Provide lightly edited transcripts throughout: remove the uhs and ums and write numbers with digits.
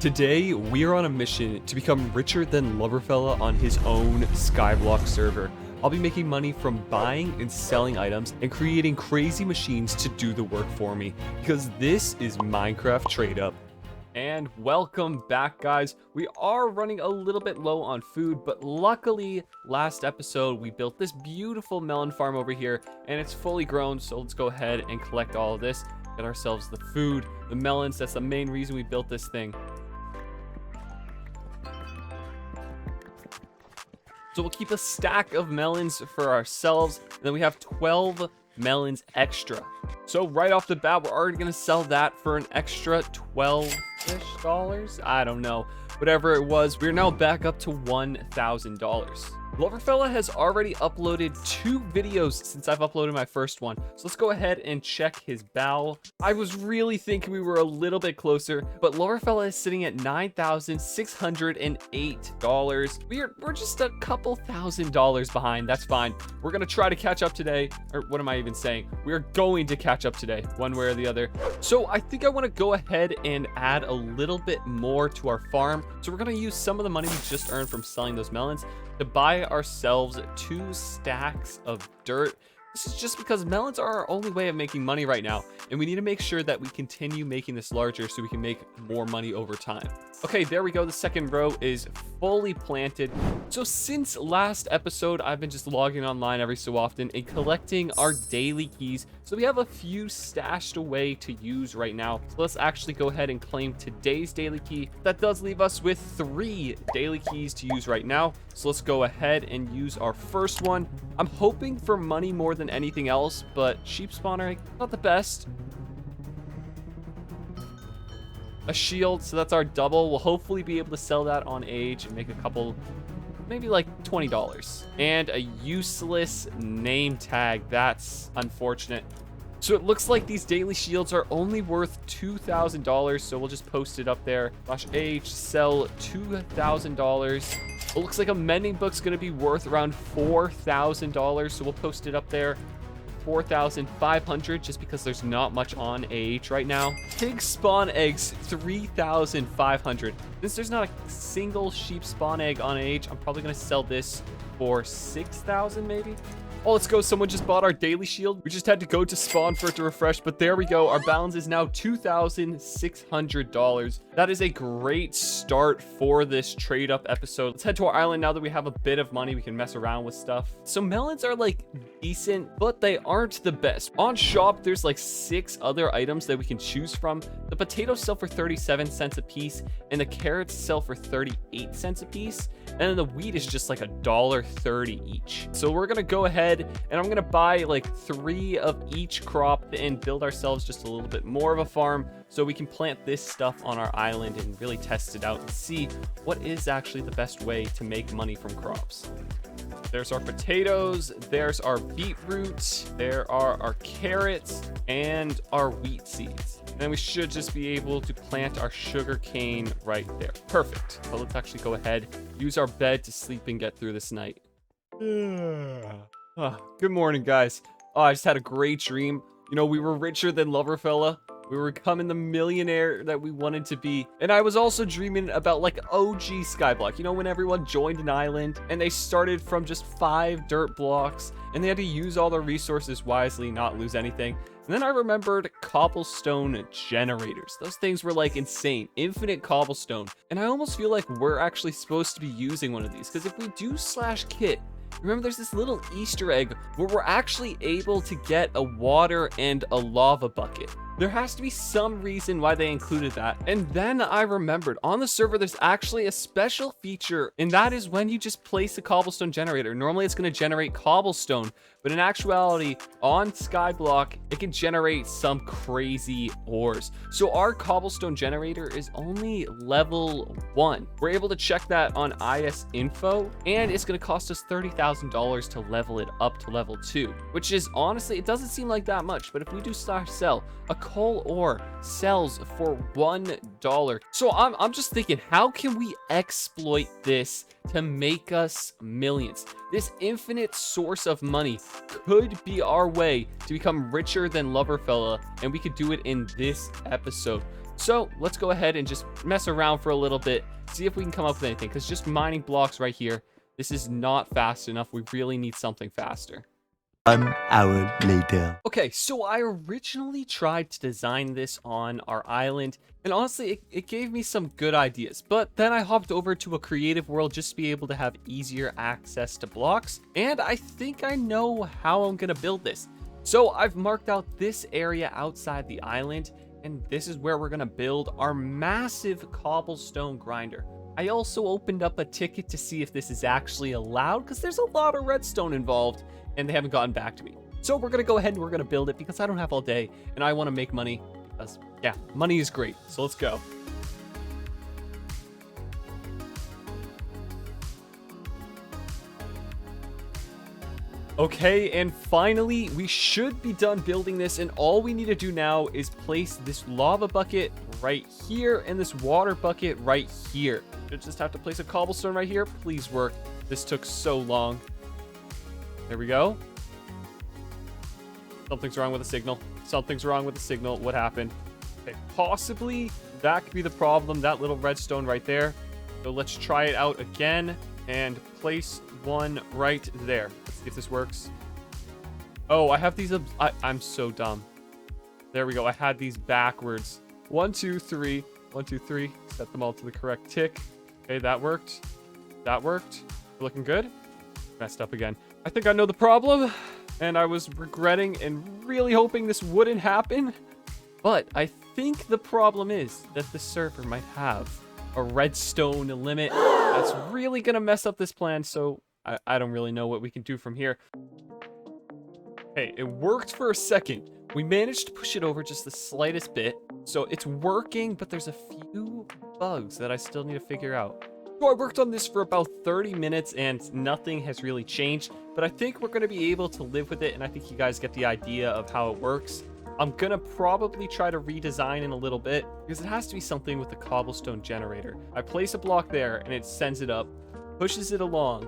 Today, we are on a mission to become richer than LoverFella on his own Skyblock server. I'll be making money from buying and selling items and creating crazy machines to do the work for me, because this is Minecraft Tradeup. And welcome back, guys. We are running a little bit low on food, but luckily last episode we built this beautiful melon farm over here and it's fully grown. So let's go ahead and collect all of this, get ourselves the food, the melons. That's the main reason we built this thing. So we'll keep a stack of melons for ourselves, and then we have 12 melons extra. So right off the bat, we're already gonna sell that for an extra $12-ish. I don't know, whatever it was. We're now back up to $1,000. LoverFella has already uploaded 2 videos since I've uploaded my first one. So let's go ahead and check his bow. I was really thinking we were a little bit closer, but LoverFella is sitting at $9,608. We're just a couple $1,000s behind. That's fine. We're gonna try to catch up today. Or what am I even saying? We're going to catch up today, one way or the other. So I think I want to go ahead and add a little bit more to our farm. So we're gonna use some of the money we just earned from selling those melons to buy ourselves 2 stacks of dirt. This is just because melons are our only way of making money right now, and we need to make sure that we continue making this larger so we can make more money over time. Okay, there we go. The second row is fully planted. So since last episode, I've been just logging online every so often and collecting our daily keys. So we have a few stashed away to use right now. So let's actually go ahead and claim today's daily key. That does leave us with 3 daily keys to use right now. So let's go ahead and use our first one. I'm hoping for money more than anything else, but sheep spawner, not the best. A shield, so that's our double. We'll hopefully be able to sell that on age and make a couple, maybe like $20. And a useless name tag. That's unfortunate. So it looks like these daily shields are only worth $2,000, so we'll just post it up there. /age, sell $2,000. It looks like a mending book's gonna be worth around $4,000, so we'll post it up there. 4,500, just because there's not much on AH right now. Pig spawn eggs, 3,500. Since there's not a single sheep spawn egg on AH, I'm probably gonna sell this for 6,000 maybe. Oh, let's go. Someone just bought our daily shield. We just had to go to spawn for it to refresh, but there we go. Our balance is now $2,600. That is a great start for this trade up episode. Let's head to our island now that we have a bit of money. We can mess around with stuff. So melons are like decent, but they aren't the best. On shop, there's like 6 other items that we can choose from. The potatoes sell for 37 cents a piece, and the carrots sell for 38 cents a piece. And then the wheat is just like $1.30 each. So we're gonna go ahead and I'm gonna buy like 3 of each crop and build ourselves just a little bit more of a farm so we can plant this stuff on our island and really test it out and see what is actually the best way to make money from crops. There's our potatoes, there's our beetroot, there are our carrots, and our wheat seeds. And then we should just be able to plant our sugar cane right there. Perfect. So let's actually go ahead, use our bed to sleep and get through this night. Good morning, guys. I just had a great dream. You know, we were richer than LoverFella. We were becoming the millionaire that we wanted to be. And I was also dreaming about like OG Skyblock. You know, when everyone joined an island and they started from just 5 dirt blocks and they had to use all their resources wisely, not lose anything. And then I remembered cobblestone generators. Those things were like insane, infinite cobblestone. And I almost feel like we're actually supposed to be using one of these, because if we do /kit, remember there's this little Easter egg where we're actually able to get a water and a lava bucket. There has to be some reason why they included that. And then I remembered on the server, there's actually a special feature, and that is when you just place a cobblestone generator. Normally it's going to generate cobblestone, but in actuality on Skyblock, it can generate some crazy ores. So our cobblestone generator is only level 1. We're able to check that on IS info, and it's going to cost us $30,000 to level it up to level 2, which is honestly, it doesn't seem like that much, but if we do /sell, a coal ore sells for $1. So I'm just thinking, how can we exploit this to make us millions? This infinite source of money could be our way to become richer than LoverFella, and we could do it in this episode. So let's go ahead and just mess around for a little bit, see if we can come up with anything, because just mining blocks right here, this is not fast enough. We really need something faster. 1 hour later. Okay, so I originally tried to design this on our island, and honestly, it gave me some good ideas. But then I hopped over to a creative world just to be able to have easier access to blocks, and I think I know how I'm gonna build this. So I've marked out this area outside the island, and this is where we're gonna build our massive cobblestone grinder. I also opened up a ticket to see if this is actually allowed, because there's a lot of redstone involved, and they haven't gotten back to me. So we're gonna go ahead and we're gonna build it because I don't have all day and I want to make money because, yeah, money is great. So let's go. Okay, and finally we should be done building this, and all we need to do now is place this lava bucket right here and this water bucket right here. You just have to place a cobblestone right here. Please work. This took so long. There we go. Something's wrong with the signal. Something's wrong with the signal. What happened? Okay, possibly that could be the problem. That little redstone right there. So let's try it out again and place one right there. Let's see if this works. Oh, I have these. I'm so dumb. There we go. I had these backwards. 1, 2, 3. 1, 2, 3. Set them all to the correct tick. Okay, that worked. That worked. Looking good. Messed up again. I think I know the problem, and I was regretting and really hoping this wouldn't happen. But I think the problem is that the server might have a redstone limit that's really gonna mess up this plan, so I don't really know what we can do from here. Hey, it worked for a second. We managed to push it over just the slightest bit, so it's working, but there's a few bugs that I still need to figure out. So I worked on this for about 30 minutes and nothing has really changed, but I think we're going to be able to live with it, and I think you guys get the idea of how it works. I'm going to probably try to redesign in a little bit because it has to be something with the cobblestone generator. I place a block there and it sends it up, pushes it along,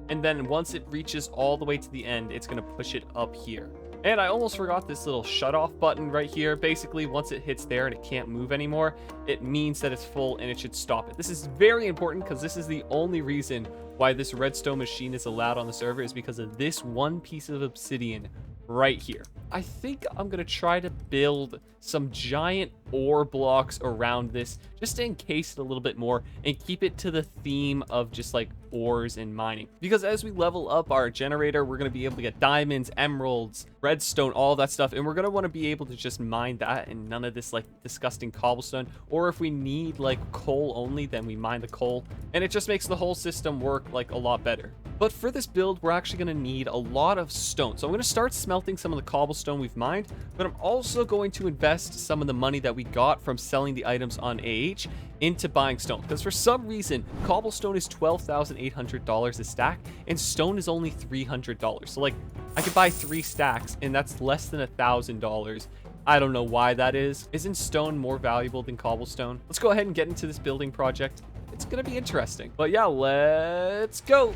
and then once it reaches all the way to the end, it's going to push it up here. And I almost forgot this little shut off button right here. Basically, once it hits there and it can't move anymore, it means that it's full and it should stop it. This is very important because this is the only reason why this redstone machine is allowed on the server, is because of this one piece of obsidian right here. I think I'm going to try to build some giant ore blocks around this just to encase it a little bit more and keep it to the theme of just like ores and mining. Because as we level up our generator, we're going to be able to get diamonds, emeralds, redstone, all that stuff. And we're going to want to be able to just mine that and none of this like disgusting cobblestone. Or if we need like coal only, then we mine the coal. And it just makes the whole system work like a lot better. But for this build, we're actually going to need a lot of stone. So I'm going to start smelting some of the cobblestone we've mined, but I'm also going to invest some of the money that we got from selling the items on AH into buying stone. Because for some reason, cobblestone is $12,800 a stack, and stone is only $300. So like, I could buy 3 stacks, and that's less than $1,000. I don't know why that is. Isn't stone more valuable than cobblestone? Let's go ahead and get into this building project. It's going to be interesting. But yeah, let's go.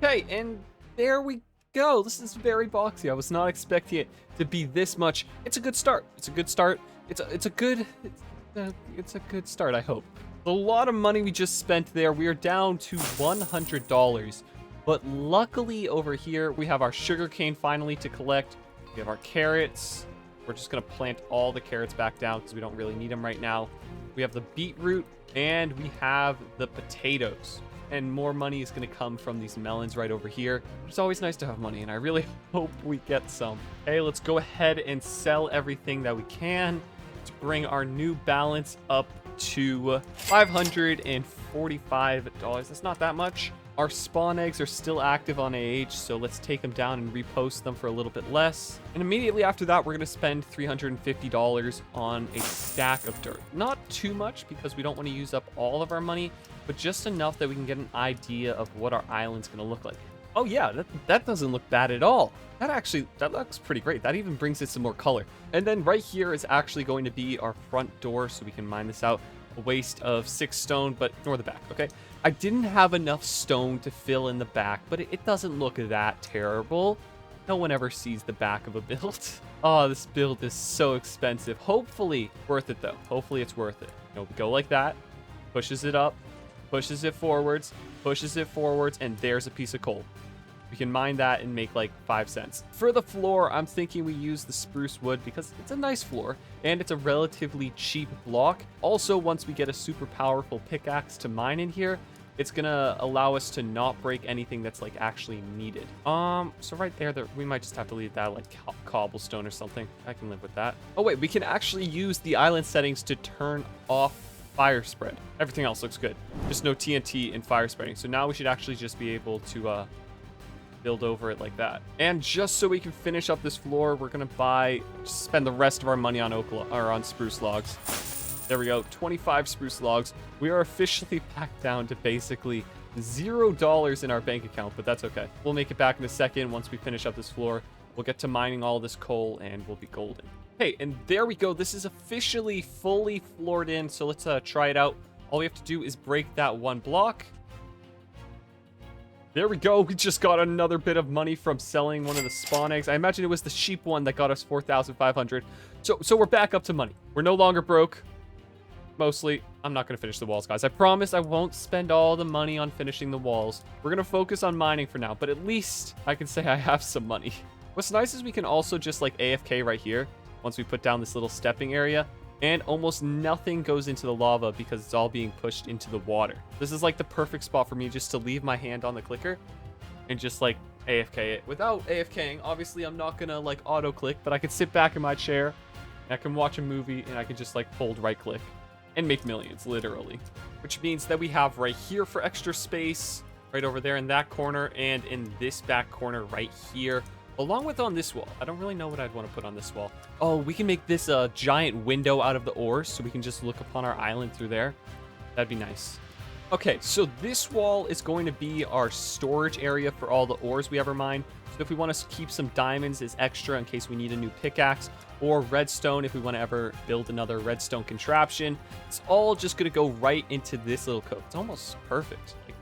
Okay, and there we go. This is very boxy. I was not expecting it to be this much. It's a good start. It's a good start. It's a good start, I hope. A lot of money we just spent there. We are down to $100. But luckily over here, we have our sugarcane finally to collect. We have our carrots. We're just going to plant all the carrots back down because we don't really need them right now. We have the beetroot, and we have the potatoes. And more money is going to come from these melons right over here. It's always nice to have money, and I really hope we get some. Okay, let's go ahead and sell everything that we can to bring our new balance up to $545. That's not that much. Our spawn eggs are still active on AH, so let's take them down and repost them for a little bit less. And immediately after that, we're going to spend $350 on a stack of dirt. Not too much because we don't want to use up all of our money, but just enough that we can get an idea of what our island's going to look like. Oh yeah, that doesn't look bad at all. That looks pretty great. That even brings it some more color. And then right here is actually going to be our front door, so we can mine this out. A waste of 6 stone, but ignore the back, okay? I didn't have enough stone to fill in the back, but it doesn't look that terrible. No one ever sees the back of a build. Oh, this build is so expensive. Hopefully worth it though. Hopefully it's worth it. You know, go like that, pushes it up, pushes it forwards, and there's a piece of coal. We can mine that and make like 5 cents. For the floor, I'm thinking we use the spruce wood because it's a nice floor and it's a relatively cheap block. Also, once we get a super powerful pickaxe to mine in here, it's gonna allow us to not break anything that's like actually needed. So right there, we might just have to leave that like cobblestone or something. I can live with that. Oh wait, we can actually use the island settings to turn off fire spread. Everything else looks good. Just no TNT and fire spreading. So now we should actually just be able to build over it like that. And just so we can finish up this floor, we're gonna spend the rest of our money on on spruce logs. There we go, 25 spruce logs. We are officially back down to basically $0 in our bank account, but that's okay. We'll make it back in a second once we finish up this floor. We'll get to mining all this coal and we'll be golden. Hey, and there we go. This is officially fully floored in, so let's try it out. All we have to do is break that one block. There we go. We just got another bit of money from selling one of the spawn eggs. I imagine it was the sheep one that got us 4,500. So we're back up to money. We're no longer broke. Mostly. I'm not going to finish the walls, guys. I promise I won't spend all the money on finishing the walls. We're going to focus on mining for now, but at least I can say I have some money. What's nice is we can also just like AFK right here once we put down this little stepping area. And almost nothing goes into the lava because it's all being pushed into the water. This is like the perfect spot for me just to leave my hand on the clicker and just like AFK it. Without AFKing, obviously I'm not gonna like auto click, but I can sit back in my chair and I can watch a movie and I can just like hold right click and make millions, literally. Which means that we have right here for extra space, right over there in that corner, and in this back corner right here. Along with on this wall. I don't really know what I'd want to put on this wall. Oh, we can make this a giant window out of the ores so we can just look upon our island through there. That'd be nice. Okay, so this wall is going to be our storage area for all the ores we ever mine. So if we want to keep some diamonds as extra in case we need a new pickaxe, or redstone if we want to ever build another redstone contraption, it's all just going to go right into this little cove. It's almost perfect. Like,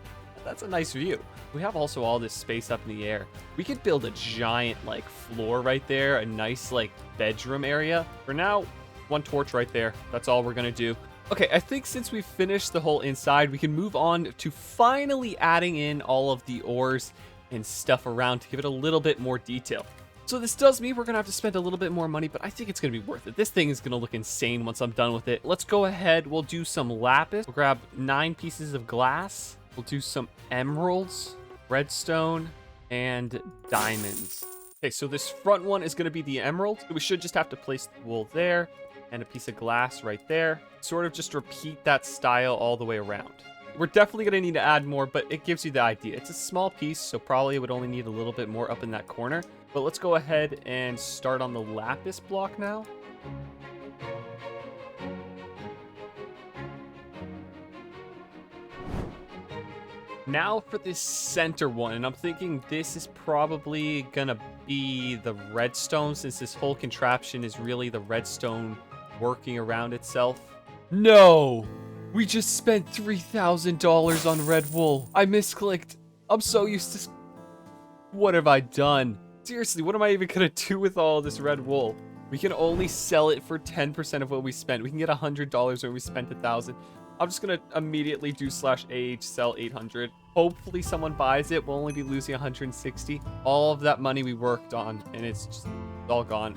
that's a nice view. We have also all this space up in the air. We could build a giant like floor right there, a nice like bedroom area. For now, one torch right there. That's all we're gonna do. Okay, I think since we've finished the whole inside, we can move on to finally adding in all of the ores and stuff around to give it a little bit more detail. So this does mean we're gonna have to spend a little bit more money, but I think it's gonna be worth it. This thing is gonna look insane once I'm done with it. Let's go ahead, we'll do some lapis. We'll grab 9 pieces of glass. We'll do some emeralds, redstone, and diamonds. Okay, so this front one is going to be the emerald. We should just have to place the wool there and a piece of glass right there. Sort of just repeat that style all the way around. We're definitely going to need to add more, but it gives you the idea. It's a small piece, so probably it would only need a little bit more up in that corner. But let's go ahead and start on the lapis block now. Now for this center one, and I'm thinking this is probably gonna be the redstone since this whole contraption is really the redstone working around itself. No! We just spent $3,000 on red wool. I misclicked. I'm so used to... What have I done? Seriously, what am I even gonna do with all this red wool? We can only sell it for 10% of what we spent. We can get $100 where we spent $1,000. I'm just gonna immediately do /AH sell 800. Hopefully someone buys it. We'll only be losing 160. All of that money we worked on, and it's just all gone.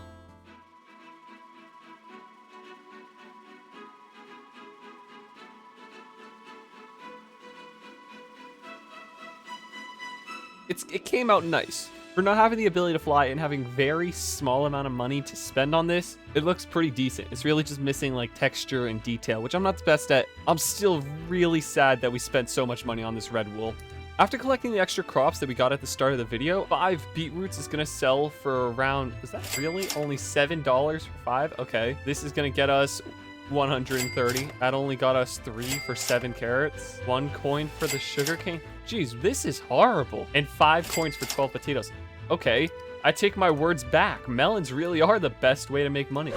It came out nice. For not having the ability to fly and having very small amount of money to spend on this, it looks pretty decent. It's really just missing like texture and detail, which I'm not the best at. I'm still really sad that we spent so much money on this red wool. After collecting the extra crops that we got at the start of the video, 5 beetroots is gonna sell for around, is that really only $7 for 5? Okay, this is gonna get us 130. That only got us 3 for 7 carrots. 1 coin for the sugarcane. Jeez, this is horrible. And 5 coins for 12 potatoes. Okay, I take my words back. Melons really are the best way to make money.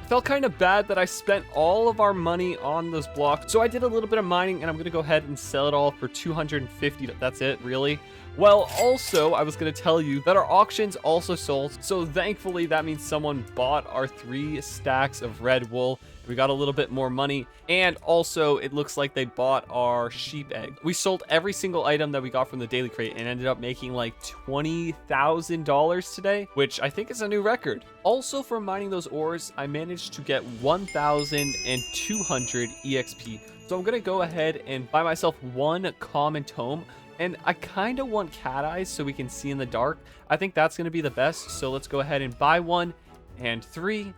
Felt kind of bad that I spent all of our money on those blocks. So I did a little bit of mining, and I'm going to go ahead and sell it all for 250. That's it, really? Well, also, I was going to tell you that our auctions also sold. So thankfully, that means someone bought our 3 stacks of red wool. We got a little bit more money. And also, it looks like they bought our sheep egg. We sold every single item that we got from the daily crate and ended up making like $20,000 today, which I think is a new record. Also, from mining those ores, I managed to get 1,200 EXP. So I'm going to go ahead and buy myself 1 common tome. And I kind of want cat eyes so we can see in the dark. I think that's going to be the best. So let's go ahead and buy 1. And 3,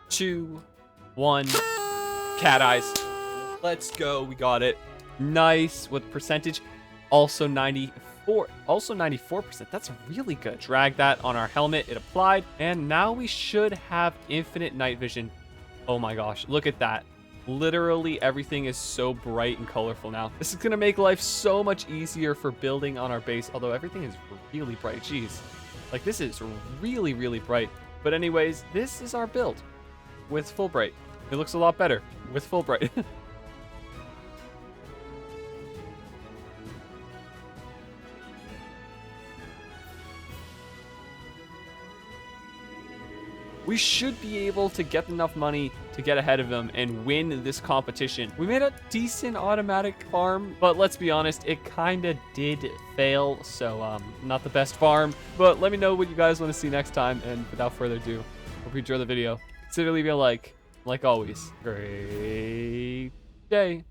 2, 1. Cat eyes. Let's go. We got it. Nice. With percentage. Also 94. Also 94%. That's really good. Drag that on our helmet. It applied. And now we should have infinite night vision. Oh my gosh. Look at that. Literally everything is so bright and colorful now. This is going to make life so much easier for building on our base, although everything is really bright. Jeez. Like, this is really, really bright. But anyways, this is our build with full bright. It looks a lot better with full bright. We should be able to get enough money to get ahead of them and win this competition. We made a decent automatic farm, but let's be honest, it kind of did fail. So, not the best farm, but let me know what you guys want to see next time. And without further ado, hope you enjoy the video. Consider leaving a like always. Great day.